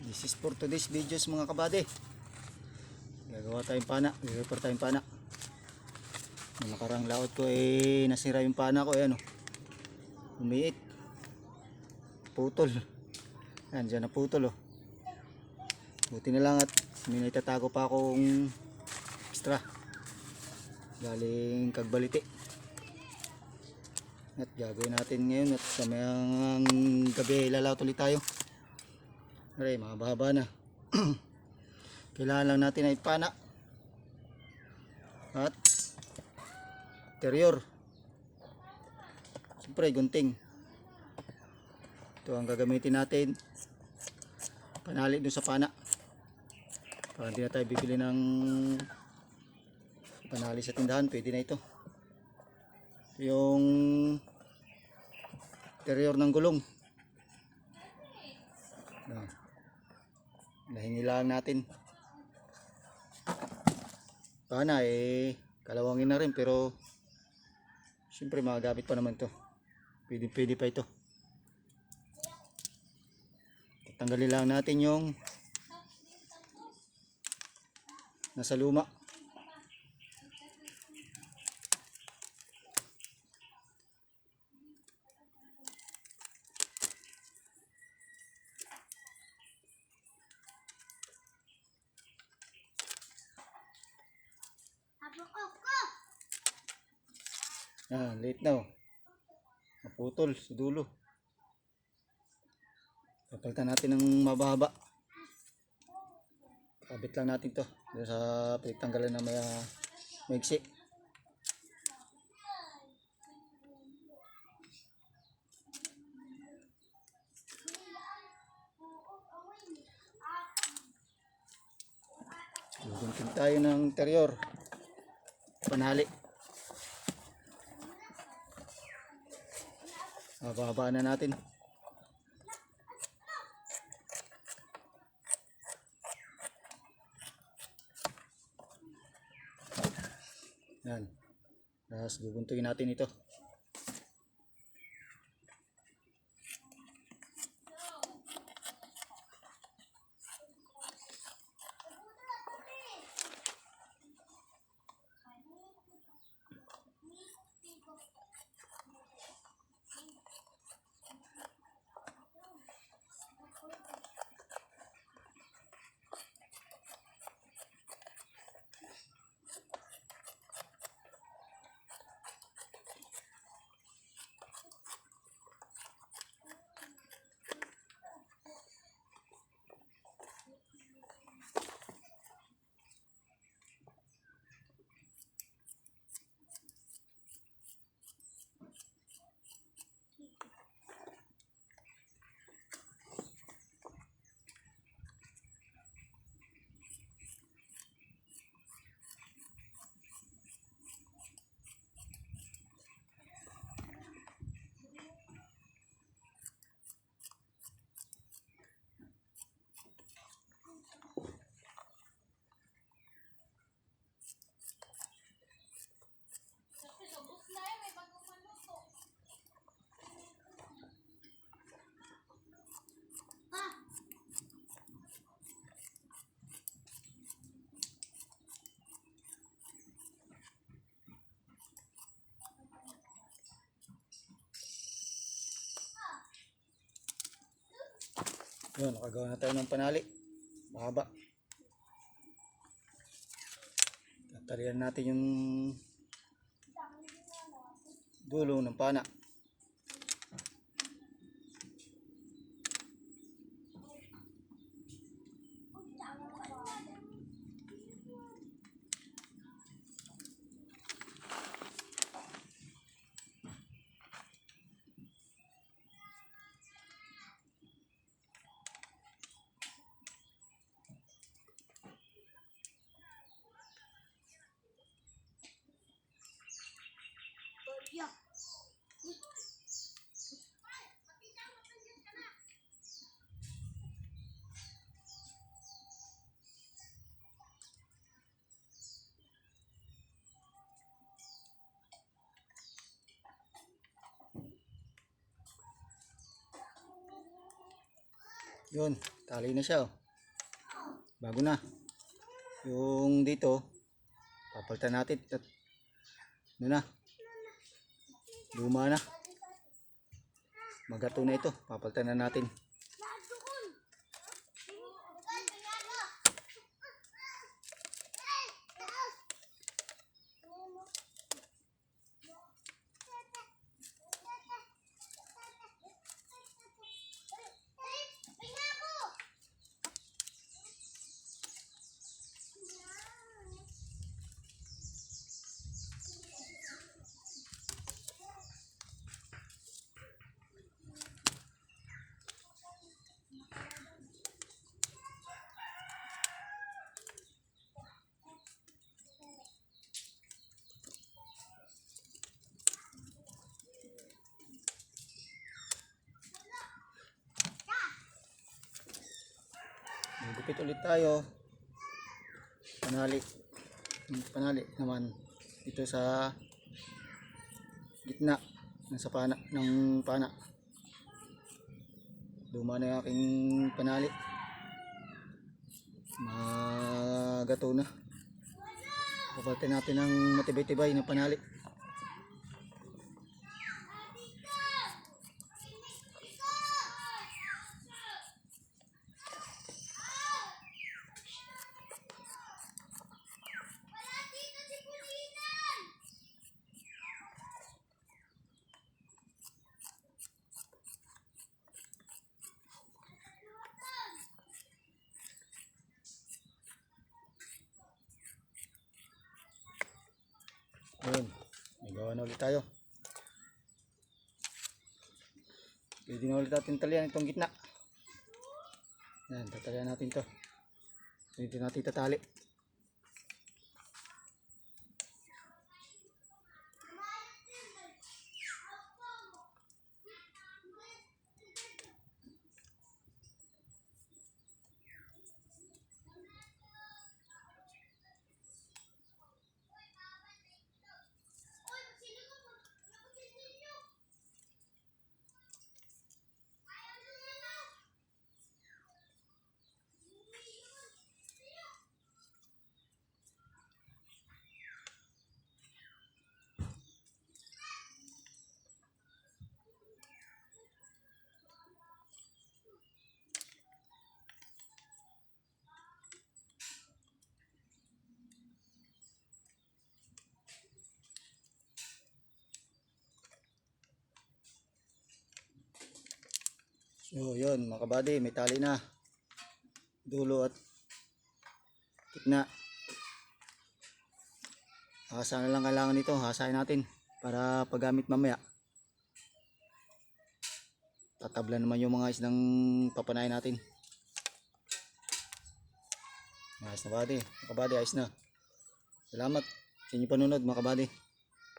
This is for today's videos mga kabady. Gagawa tayong pana, i-repair tayong pana. Nung nakarang laot ko nasira yung pana ko, ayan o. Umiit. Putol. Ayan, dyan na putol o. Buti na lang at may naitatago pa akong extra. Galing Kagbaliti. At gagawin natin ngayon at sa mayang gabi lalawat ulit tayo. Aray, mahaba na. Kailangan lang natin ay pana at interior. Siyempre gunting. Ito ang gagamitin natin. Panali dun sa pana. Para hindi na tayo bibili ng panali sa tindahan, pwede na ito. Yung interior ng gulong. Nahinilaan natin. Pana kalawangin na rin, pero siyempre magagamit pa naman to. Pwede pa ito. Tanggalin lang natin yung nasa luma. Late na oh. Naputol sa dulo. Papalitan natin ng mababa. Kabit lang natin to sa pagtanggalan na maiksi. Gugunting tayo ng interior. Panali. Bababa na natin. Yan. Tapos guguntugin natin ito. Yun, nakagawa na tayo ng panali. Mahaba. Tatalian natin yung dulo ng pana. Yun, tali na siya oh. Bago na. Yung dito, papalitan natin at ano na, luma na. Magato na ito, papalitan na natin. Gupit ulit tayo. Panali. Panali naman ito sa gitna ng pana ng pana. Luma na yung aking panali. Magato na. Papalitan natin ng matibay-tibay na panali. Ayun, may gawa na ulit tayo. Pwede na ulit natin talian itong gitna. Yan, tatalian natin to. Pwede natin tatali. So yun mga kabady, may tali na dulo at gitna. Hasa na lang kailangan nito, hasain natin para paggamit mamaya. Tatabla naman yung mga isdang papanayin natin. Ayos na kabady, mga kabady, ayos na. Salamat sa inyong panunod mga kabady.